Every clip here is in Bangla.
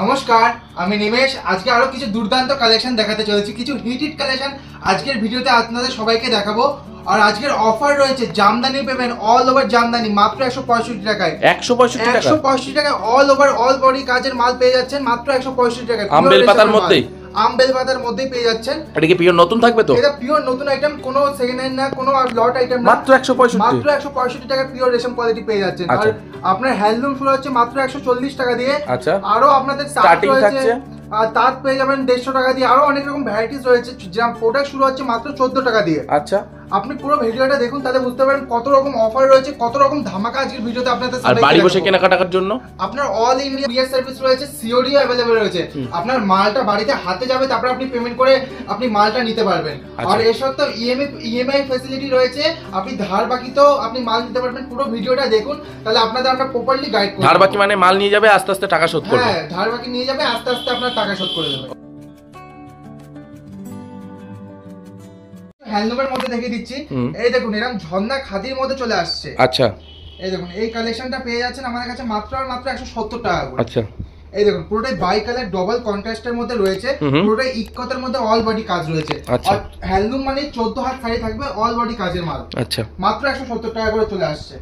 নমস্কার, আমি নিমেশ। আজকে আরো কিছু দুর্দান্ত কালেকশন দেখাতে চলেছি, কিছু হিট কালেকশন আজকের ভিডিওতে আপনাদের সবাইকে দেখাবো। আর আজকের অফার রয়েছে, জামদানি পাবেন অল ওভার জামদানি মাত্র 165 টাকায়। 165 টাকায় অল ওভার অল বডি কাজের মাল পেয়ে যাচ্ছেন মাত্র 165 টাকায়। আমবেল পাতার মধ্যেই মধ্যেই পেয়ে যাচ্ছেন। এটা কি পিওর নতুন থাকবে তো? এটা পিওর নতুন আইটেম, কোনো সেকেন্ড হ্যান্ড না, কোনো লট আইটেম না, মাত্র 165 মাত্র 165 টাকায় পিওর রেশম কোয়ালিটি পেয়ে যাচ্ছেন। আর আপনার হ্যান্ডলুম শুরু হচ্ছে মাত্র 140 টাকা দিয়ে। আচ্ছা, আরো আপনাদের স্টার্টিং থাকছে, আর তার পেয়ে যাবেন 150 টাকা দিয়ে। আরো অনেক রকম ভ্যারাইটিস রয়েছে, যেমন প্রোডাক্ট শুরু হচ্ছে মাত্র 14 টাকা দিয়ে। আচ্ছা, আপনি পুরো ভিডিওটা দেখুন, তাহলে বুঝতে পারেন কত রকম অফার রয়েছে, কত রকম ধামাকা আজকের ভিডিওতে আপনাদের আর বাড়ি বসে কেনাকাটার জন্য আপনার অল ইন্ডিয়া কুরিয়ার সার্ভিস রয়েছে, সিওডি अवेलेबल রয়েছে। আপনার মালটা বাড়িতে হাতে যাবে, তারপর আপনি পেমেন্ট করে আপনি মালটা নিতে পারবেন। আর এর সাথে ইএমআই ফ্যাসিলিটি রয়েছে, আপনি ধার বাকিতেও আপনি মাল নিতে পারবেন। পুরো ভিডিওটা দেখুন, তাহলে আপনাদের আমরা প্রপারলি গাইড করব। ধার বাকি মানে মাল নিয়ে যাবে, আস্তে আস্তে টাকা শোধ করবে। হ্যাঁ, ধার বাকি নিয়ে যাবে, আস্তে আস্তে আপনার টাকা শোধ করে দেবে। হ্যান্ডলুমের মধ্যে দেখিয়ে দিচ্ছি, এই দেখুন এরকম ঝর্ণা খাদির মধ্যে চলে আসছে। আচ্ছা, এই দেখুন এই কালেকশনটা পেয়ে যাচ্ছেন আমাদের কাছে মাত্র আর মাত্র 170 টাকা করে। আচ্ছা, এই দেখুন পুরোটাই বাই কালার ডবল কন্ট্রাস্টের মধ্যে রয়েছে, পুরোটাই ইকতের মধ্যে অল বডি কাজ রয়েছে। আর হ্যান্ডলুম মানে 14 হাত শাড়ি থাকবে, অল বডি কাজের মাল। আচ্ছা, মাত্র 170 টাকা করে চলে আসছে।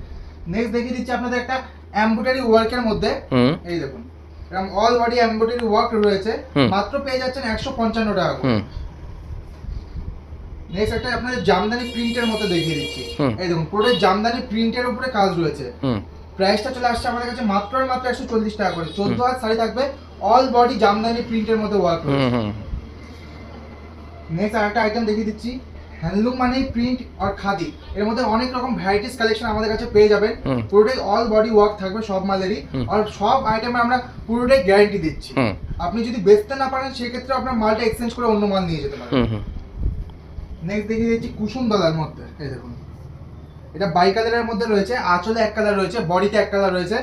নেক্সট দেখিয়ে দিচ্ছি আপনাদের একটা এমব্রয়ডারি ওয়ার্কের মধ্যে। এই দেখুন এরকম অল বডি এমব্রয়ডারি ওয়ার্ক রয়েছে, মাত্র পেয়ে যাচ্ছেন 155 টাকা করে। নেক্সট একটা আপনাদের জামদানি প্রিন্টের মতো দেখিয়ে দিচ্ছি। এই দেখুন পুরোটাই জামদানি প্রিন্টের উপরে কাজ রয়েছে। প্রাইসটা চলে আসছে আমাদের কাছে মাত্র আর মাত্র 140 টাকা করে। 14 হাত শাড়ি থাকবে, অল বডি জামদানি প্রিন্টের মধ্যে ওয়ার্ক রয়েছে। নেক্সট আরেকটা আইটেম দেখিয়ে দিচ্ছি, হ্যান্ডলুম মানে প্রিন্ট আর খাদি, এর মধ্যে অনেক রকম ভ্যারাইটিস কালেকশন আমাদের কাছে পেয়ে যাবেন। পুরোটাই অল বডি ওয়ার্ক থাকবে সব মালেরই, আর সব আইটেমে আমরা পুরোটাই গ্যারান্টি দিচ্ছি। আপনি যদি বেচতে না পারেন, সেক্ষেত্রে আপনার মালটা এক্সচেঞ্জ করে অন্য মাল নিয়ে যেতে পারেন। নেক্সট দেখিয়ে দিচ্ছি কুসুম দলার মধ্যে। এই দেখুন এটা বাই কালারের মধ্যে রয়েছে, আঁচলে এক কালার রয়েছে, বডিতে এক কালার রয়েছে,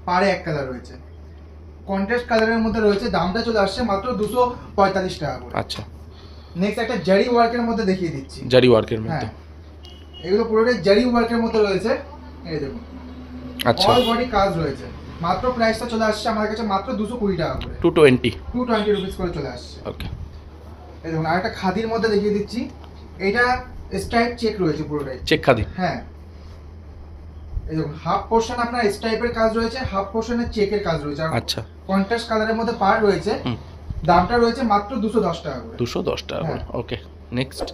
পাড়ে এক কালার রয়েছে, কন্ট্রাস্ট কালারের মধ্যে রয়েছে। দামটা চলে আসছে মাত্র 245 টাকা করে। আচ্ছা, নেক্সট একটা জারি ওয়ার্কের মধ্যে দেখিয়ে দিচ্ছি। জারি ওয়ার্কের মধ্যে, এগুলো পুরোটাই জারি ওয়ার্কের মধ্যে রয়েছে। এই দেখুন আচ্ছা, অল বডি কাজ রয়েছে। মাত্র প্রাইসটা চলে আসছে আমাদের কাছে মাত্র 220 টাকা করে। 220 রুপিস করে চলে আসছে। ওকে, এই দেখুন আরেকটা খাদির মধ্যে দেখিয়ে দিচ্ছি, এটা স্ট্রাইপ চেক রয়েছে, পুরোটাই চেক খাদি। হ্যাঁ, এই দেখুন হাফ পোরশন আপনার স্ট্রাইপের কাজ রয়েছে, হাফ পোরশনের চেকের কাজ রয়েছে। আচ্ছা, কন্ট্রাস্ট কালারের মধ্যে পার রয়েছে। দামটা রয়েছে মাত্র 210 টাকা করে। 210 টাকা করে। ওকে, নেক্সট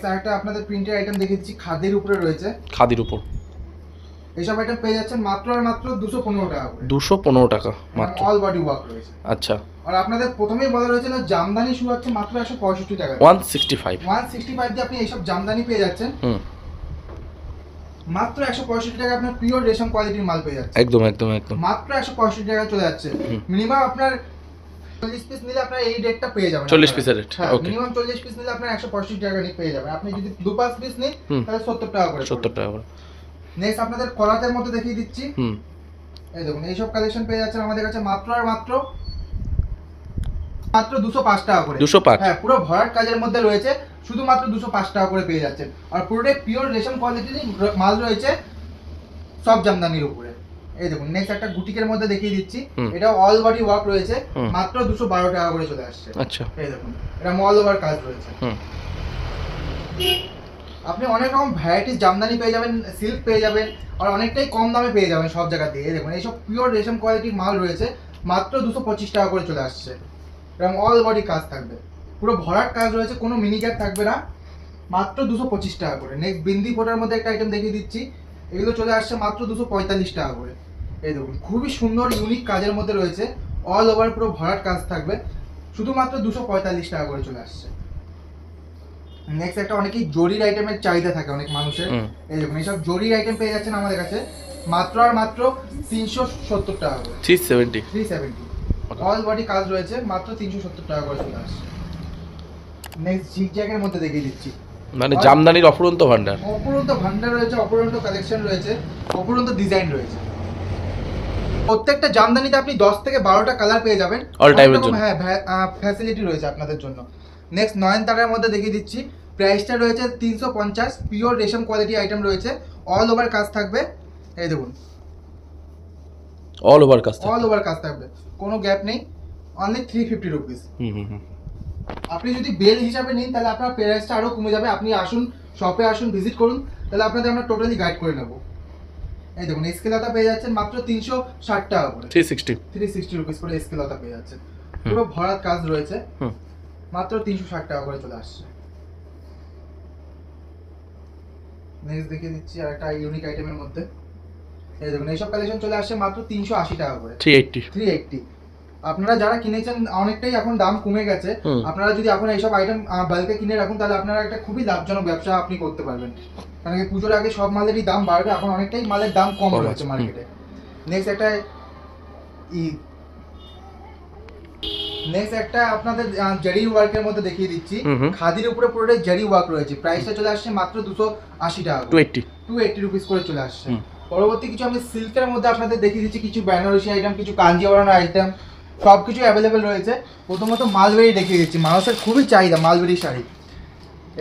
আরেকটা আপনাদের প্রিন্টের আইটেম দেখিয়ে দিচ্ছি, খাদির উপরে রয়েছে, খাদির উপর। এইসব আইটেম পেয়ে যাচ্ছেন মাত্র আর মাত্র 215 টাকা করে। 215 টাকা মাত্র, অল বডি ওয়ার্ক রয়েছে। আচ্ছা, আর আপনাদের প্রথমেই বলা রয়েছে না, জামদানি শুরু হচ্ছে মাত্র 165 টাকা। 165 দিয়ে আপনি এইসব জামদানি পেয়ে যাচ্ছেন। মাত্র 165 টাকা আপনার পিওর রেশম কোয়ালিটির মাল পেয়ে যাচ্ছে। একদম একদম একদম, মাত্র 165 টাকা চলে যাচ্ছে। মিনিমাম আপনার 40 পিস নিলে আপনার এই রেটটা পেয়ে যাবেন। 40 পিসের রেট। ওকে, মিনিমাম 40 পিস নিলে আপনার 165 টাকা নিয়ে পেয়ে যাবেন। আপনি যদি 2-5 পিস নেন, তাহলে 70 টাকা করে। 70 টাকা করে। নেক্সট আপনাদের কলাতের মধ্যে দেখিয়ে দিচ্ছি। এই দেখুন এইসব কালেকশন পেয়ে যাচ্ছেন আমাদের কাছে মাত্র আর মাত্র 205 টাকা করে। 205? হ্যাঁ, পুরো ভরাট কাজের মধ্যে রয়েছে, শুধুমাত্র 205 টাকা করে পেয়ে যাচ্ছেন। আর পুরোটাই পিওর রেশম কোয়ালিটির মাল রয়েছে, সব জামদানির উপরে। এই দেখুন নেক্সট একটা বুটিকের মধ্যে দেখিয়ে দিচ্ছি, এটা অল বডি ওয়ার্ক রয়েছে, মাত্র 212 টাকা করে চলে আসছে। আচ্ছা, এই দেখুন এটা অল ওভার কাজ রয়েছে। আপনি অনেক রকম ভ্যারাইটিস জামদানি পেয়ে যাবেন, সিল্ক পেয়ে যাবেন, আর অনেকটাই কম দামে পেয়ে যাবেন সব জায়গা দিয়ে। এই দেখুন এইসব পিওর রেশম কোয়ালিটির মাল রয়েছে, মাত্র 225 টাকা করে চলে আসছে। এরকম অল বডি কাজ থাকবে, পুরো ভরাট কাজ রয়েছে, কোনো মিনি গ্যাপ থাকবে না, মাত্র 225 টাকা করে। নেক্সট বিন্দি ফোটার মধ্যে একটা আইটেম দেখিয়ে দিচ্ছি, এগুলো চলে আসছে মাত্র 245 টাকা করে। এই দেখুন খুবই সুন্দর ইউনিক কাজের মধ্যে রয়েছে, অল ওভার পুরো ভরাট কাজ থাকবে, শুধুমাত্র 245 টাকা করে চলে আসছে। নেক্সট একটা অনেকেই জরির আইটেমের চাহিদা থাকে অনেক মানুষের। এই দেখুন এইসব জরির আইটেম পেয়ে যাচ্ছেন আমাদের কাছে মাত্র আর মাত্র 370 টাকা করে। 370 অল বডি কাজ রয়েছে, মাত্র 370 টাকা করে চলে আসছে। নেক্সট জিগজ্যাগের মধ্যে দেখিয়ে দিচ্ছি, মানে জামদানির অপরন্ত ভান্ডার। অপরন্ত ভান্ডার রয়েছে, অপরন্ত কালেকশন রয়েছে, অপরন্ত ডিজাইন রয়েছে। প্রত্যেকটা জামদানিতে আপনি 10 থেকে 12টা কালার পেয়ে যাবেন, অল টাইমের জন্য। হ্যাঁ, ফ্যাসিলিটি রয়েছে আপনাদের জন্য। নেক্সট নয়নতারার মধ্যে দেখিয়ে দিচ্ছি, প্রাইসটা রয়েছে 350, পিওর রেশম কোয়ালিটি আইটেম রয়েছে, অল ওভার কাজ থাকবে। এই দেখুন অল ওভার কাজ থাকবে, কোনো গ্যাপ নেই, অনলি 350 রুপিস। হুম হুম হুম। আপনি যদি বেল হিসাবে নিন তাহলে আপনার প্রাইসটা আরো কমে যাবে। আপনি আসুন, শপে আসুন, ভিজিট করুন, তাহলে আপনাদের আমরা টোটালি গাইড করে নেব। এই দেখুন স্কেলতা পেয়ে যাচ্ছেন মাত্র 360 টাকা করে, 360 রুপিস করে স্কেলতা পেয়ে যাচ্ছেন। পুরো ভরাট কাজ রয়েছে, হুম। মাত্র 360 টাকা করে চলে আসছে। নেক্সট দেখিয়ে দিচ্ছি আর একটা ইউনিক আইটেমের মধ্যে। এই দেখুন এইসব কালেকশন চলে আসছে মাত্র 380 টাকা করে, 380। আপনারা যারা কিনেছেন অনেকটাই এখন দাম কমে গেছে। আপনারা যদি এখন এইসব আইটেম বাল্কে কিনে রাখুন তাহলে আপনারা একটা খুবই লাভজনক ব্যবসা আপনি করতে পারবেন। কারণ কি পুজোর আগে সব মালেরই দাম বাড়বে, এখন অনেকটাই মালের দাম কম রয়েছে মার্কেটে। নেক্সট একটা আপনাদের জারি ওয়ার্কের মধ্যে দেখিয়ে দিচ্ছি। খাদির উপরে পুরোটাই জারি ওয়ার্ক রয়েছে। প্রাইসটা চলে আসছে মাত্র 280 টাকা, 280 রুপিস করে চলে আসছে। পরবর্তী কিছু আমি সিল্কের মধ্যে আপনাদের দেখিয়ে দিচ্ছি, কিছু বেনারসি আইটেম, কিছু কাঞ্জিবরম আইটেম, সবকিছু অ্যাভেলেবেল রয়েছে। প্রথমত মালবেরি দেখিয়ে দিচ্ছি, মানুষের খুবই চাহিদা মালবেরি শাড়ি।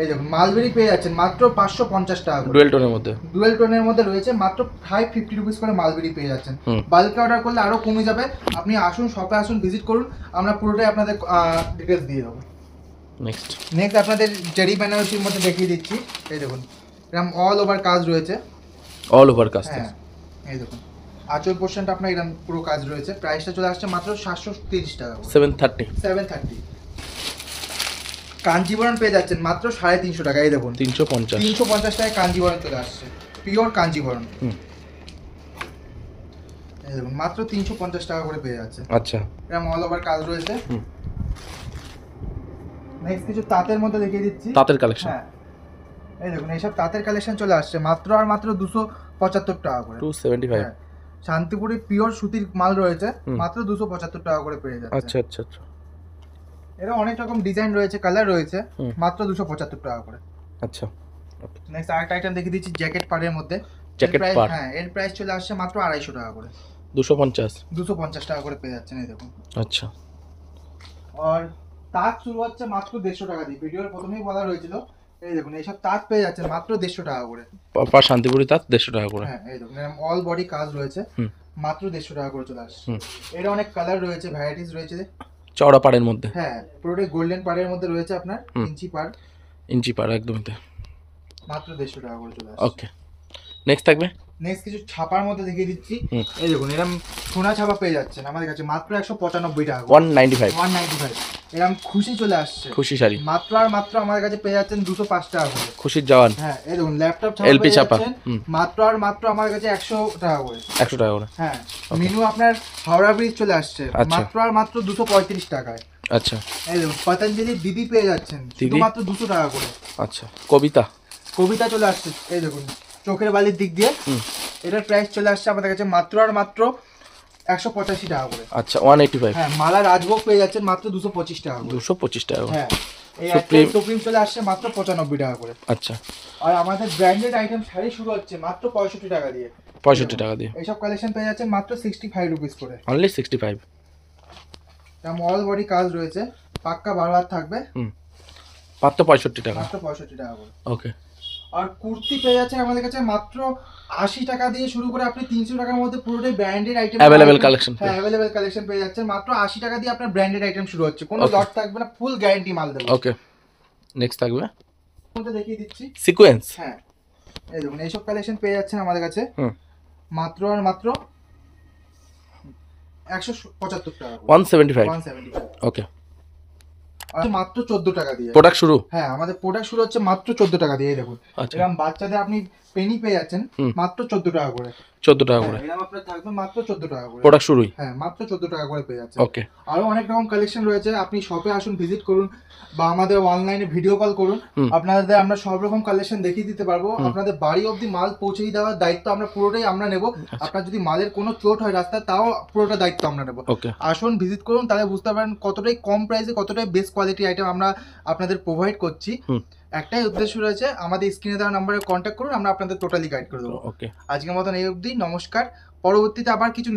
এই দেখুন মালবেরি পেয়ে যাচ্ছেন মাত্র 550 টাকা, ডুয়েল টোনের মধ্যে রয়েছে, মাত্র 550 রুপিস করে মালবেরি পেয়ে যাচ্ছেন। বাল্কে অর্ডার করলে আরো কমে যাবে। আপনি আসুন, শপে আসুন, ভিজিট করুন, আমরা পুরোটাই আপনাদের ডিটেলস দিয়ে দেবো। নেক্সট আপনাদের জেরি বেনারসির মধ্যে দেখিয়ে দিচ্ছি। এই দেখুন এরকম অল ওভার কাজ রয়েছে, হ্যাঁ এই দেখুন আঁচল পোর্শনটা আপনার এরকম পুরো কাজ রয়েছে। প্রাইসটা চলে আসছে মাত্র 730 টাকা, 730। কাঞ্জিবরম পেয়ে যাচ্ছেন মাত্র 350 টাকা। এই দেখুন 350 টাকায় কাঞ্জিবরম চলে আসছে, পিওর কাঞ্জিবরম। এই দেখুন মাত্র 350 টাকা করে পেয়ে যাচ্ছে। আচ্ছা, এরকম অল ওভার কাজ রয়েছে। নেক্সট কিছু তাঁতের মধ্যে দেখিয়ে দিচ্ছি, তাঁতের কালেকশন। হ্যাঁ এই দেখুন এইসব তাঁতের কালেকশন চলে আসছে মাত্র আর মাত্র 275 টাকা করে, 275। শান্তিপুরি পিওর সুতির মাল রয়েছে, মাত্র 275 টাকা করে পেয়ে যাচ্ছে। আচ্ছা আচ্ছা আচ্ছা। এর অনেক রকম ডিজাইন রয়েছে, কালার রয়েছে, মাত্র 275 টাকা করে। আচ্ছা, নেক্সট আরেকটা আইটেম দেখিয়ে দিচ্ছি জ্যাকেট পাড়ের মধ্যে। হ্যাঁ এর প্রাইস চলে আসছে মাত্র 250 টাকা করে, 250 টাকা করে পেয়ে যাচ্ছেন। এই দেখুন আচ্ছা। আর তাঁত শুরু হচ্ছে মাত্র 150 টাকা দিয়ে, ভিডিওর প্রথমেই বলা হয়েছিল। এই দেখুন এইসব তাঁত পেয়ে যাচ্ছেন মাত্র 150 টাকা করে, শান্তিপুরি তাঁত 150 টাকা করে। হ্যাঁ এই দেখুন অল বডি কাজ রয়েছে, মাত্র 150 টাকা করে চলে আসছে। এর অনেক কালার রয়েছে, ভ্যারাইটিস রয়েছে। চওড়া পাড়ের মধ্যে, হ্যাঁ পুরোটাই গোল্ডেন পাড়ের মধ্যে রয়েছে, আপনার ইঞ্চি পাড় একদমই তাই, মাত্র 150 টাকা করে চলে আসছে। ওকে, নেক্সট থাকবে। নেক্সট কিছু ছাপার মধ্যে দেখিয়ে দিচ্ছি। এই দেখুন এরকম সোনা ছাপা পেয়ে যাচ্ছেন আমাদের কাছে মাত্র 195 টাকা, 195। এরকম খুশি চলে আসছে, খুশি শাড়ি মাত্র আর মাত্র আমাদের কাছে পেয়ে যাচ্ছেন 205 টাকা করে, খুশির জওয়ান। হ্যাঁ এই দেখুন ল্যাপটপ ছাপা এলপি ছাপা মাত্র আর মাত্র আমাদের কাছে 100 টাকা করে, 100 টাকা করে। হ্যাঁ মেনু আপনার হাওড়া ব্রিজ চলে আসছে মাত্র আর মাত্র 235 টাকায়। আচ্ছা, এই দেখুন পতঞ্জলি দিদি পেয়ে যাচ্ছেন শুধুমাত্র 200 টাকা করে। আচ্ছা, কবিতা চলে আসছে, এই দেখুন চোখের বালির দিক দিয়ে। এটার প্রাইস চলে আসছে আমাদের কাছে মাত্র আর মাত্র 185 টাকা করে। আচ্ছা, 185। হ্যাঁ মালা রাজভোগ পেয়ে যাচ্ছেন মাত্র 225 টাকা করে, 225 টাকা। হ্যাঁ এই সুপ্রিম চলে আসছে মাত্র 95 টাকা করে। আচ্ছা, আর আমাদের ব্র্যান্ডেড আইটেম শাড়ি শুরু হচ্ছে মাত্র 65 টাকা দিয়ে, 65 টাকা দিয়ে। এইসব কালেকশন পেয়ে যাচ্ছেন মাত্র 65 রুপিস করে, অনলি 65। অল বডি কাজ রয়েছে, পাক্কা 12 হাত থাকবে, মাত্র 65 টাকা, মাত্র 65 টাকা করে। ওকে। আর কুর্তি পেয়ে যাচ্ছেন আমাদের কাছে মাত্র 80 টাকা দিয়ে শুরু করে আপনি 300 টাকার মধ্যে পুরোটাই ব্র্যান্ডেড আইটেম अवेलेबल কালেকশন। হ্যাঁ अवेलेबल কালেকশন পেয়ে যাচ্ছেন মাত্র 80 টাকা দিয়ে আপনার ব্র্যান্ডেড আইটেম শুরু হচ্ছে, কোনো লট থাকবে না, ফুল গ্যারান্টি মাল দেবো। ওকে, নেক্সট থাকবে কোনটা দেখিয়ে দিচ্ছি, সিকোয়েন্স। হ্যাঁ এই দেখুন এইসব কালেকশন পেয়ে যাচ্ছেন আমাদের কাছে মাত্র আর মাত্র 175 টাকা, 175। ওকে, আর মাত্র 14 টাকা দিয়ে প্রোডাক্ট শুরু। হ্যাঁ আমাদের প্রোডাক্ট শুরু হচ্ছে মাত্র 14 টাকা দিয়ে। দেখুন এরকম বাচ্চাদের আপনি পেনি পেয়ে যাচ্ছেন মাত্র 14 টাকা করে, 14 টাকা করে। এরকম আপনার থাকবে মাত্র 14 টাকা করে, প্রোডাক্ট শুরুই। হ্যাঁ মাত্র 14 টাকা করে পেয়ে যাচ্ছেন। ওকে, আরো অনেক রকম কালেকশন রয়েছে, আপনি শপে আসুন, ভিজিট করুন, বা আমাদের অনলাইনে ভিডিও কল করুন, আপনাদের আমরা সব রকম কালেকশন দেখিয়ে দিতে পারবো। আপনাদের বাড়ি অবধি মাল পৌঁছে দেওয়ার দায়িত্ব আমরা পুরোটাই আমরা নেব। আপনার যদি মালের কোনো চোট হয় রাস্তায়, তাও পুরোটা দায়িত্ব আমরা নেব। আসুন, ভিজিট করুন, তাহলে বুঝতে পারেন কতটাই কম প্রাইসে কতটাই বেস্ট কোয়ালিটি আইটেম আমরা আপনাদের প্রোভাইড করছি। একটাই উদ্দেশ্য রয়েছে, আমাদের স্ক্রিনে দেওয়া নম্বরে কন্ট্যাক্ট করুন, আমরা আপনাদের টোটালি গাইড করে দেবো। আজকের মতন এই অবধি, নমস্কার। পরবর্তীতে আবার কিছু